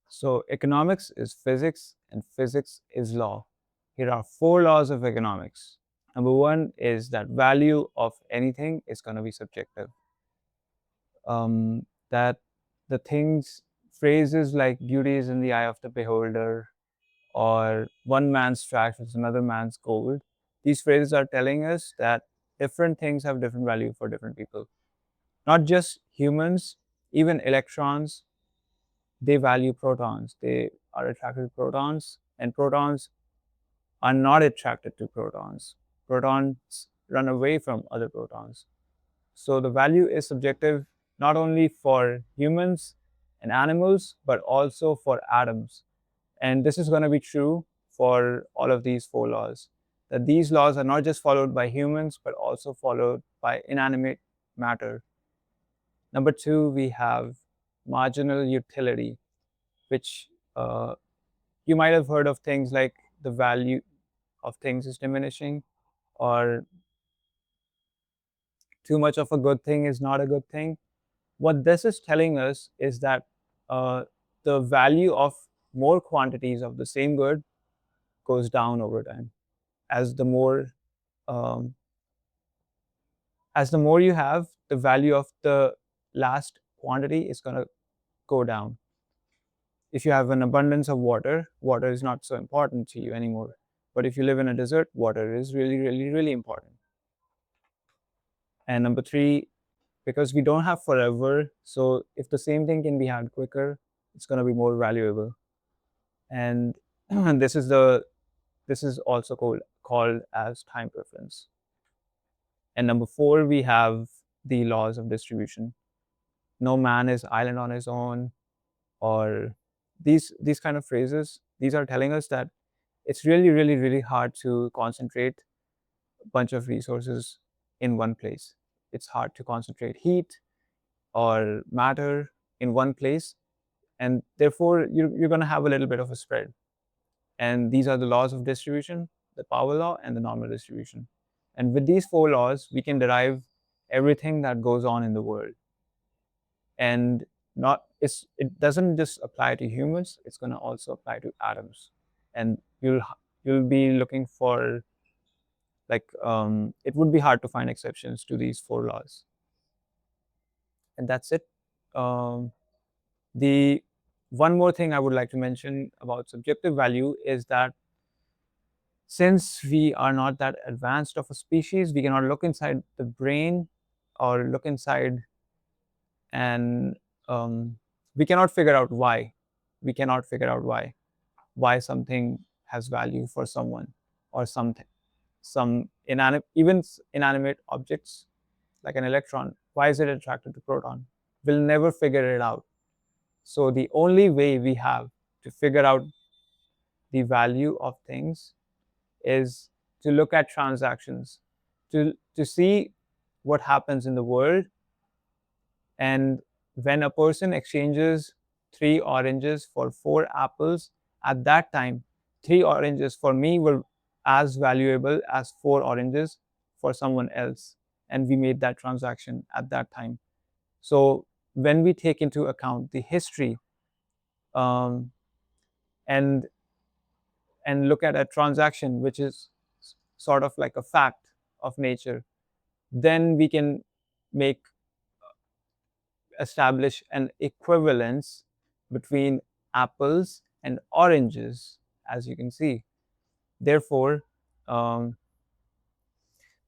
So economics is physics and physics is law. Here are 4 laws of economics. Number one is that value of anything is going to be subjective. That the things, phrases like beauty is in the eye of the beholder or one man's trash is another man's gold, these phrases are telling us that different things have different value for different people. Not just humans, even electrons, they value protons. They are attracted to protons, and protons are not attracted to protons. Protons run away from other protons. So the value is subjective not only for humans and animals, but also for atoms. And this is going to be true for all of these 4 laws. That these laws are not just followed by humans, but also followed by inanimate matter. Number two, we have marginal utility, which you might have heard of things like the value of things is diminishing, or too much of a good thing is not a good thing. What this is telling us is that uh, the value of more quantities of the same good goes down over time. As the more um, as the more you have, the value of the last quantity is going to go down. If you have an abundance of water, water is not so important to you anymore. But if you live in a desert, water is really, really, really important. And number three, because we don't have forever, so if the same thing can be had quicker, it's going to be more valuable. And this is also called as time preference. And number four, we have the laws of distribution. No man is island on his own, or these kind of phrases. These are telling us that it's really, really, really hard to concentrate a bunch of resources in one place. It's hard to concentrate heat or matter in one place, and therefore you're going to have a little bit of a spread. And these are the laws of distribution: the power law and the normal distribution. And with these 4 laws, we can derive everything that goes on in the world. And it doesn't just apply to humans, it's going to also apply to atoms. And you'll be looking for, like, it would be hard to find exceptions to these 4 laws. And that's it. The one more thing I would like to mention about subjective value is that since we are not that advanced of a species, we cannot look inside the brain or look inside, and we cannot figure out why. We cannot figure out why something has value for someone, or something, some inanimate objects like an electron. Why is it attracted to proton? We'll never figure it out. So the only way we have to figure out the value of things is to look at transactions, to see what happens in the world. And when a person exchanges 3 oranges for 4 apples, at that time, 3 oranges for me were as valuable as 4 oranges for someone else. And we made that transaction at that time. So when we take into account the history, um, and look at a transaction which is sort of like a fact of nature, then we can make establish an equivalence between apples and oranges, as you can see. Therefore, um,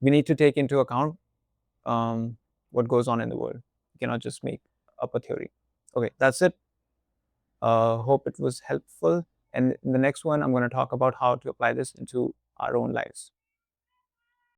we need to take into account what goes on in the world. We cannot just make up a theory. Okay, that's it. Hope it was helpful. And in the next one, I'm going to talk about how to apply this into our own lives.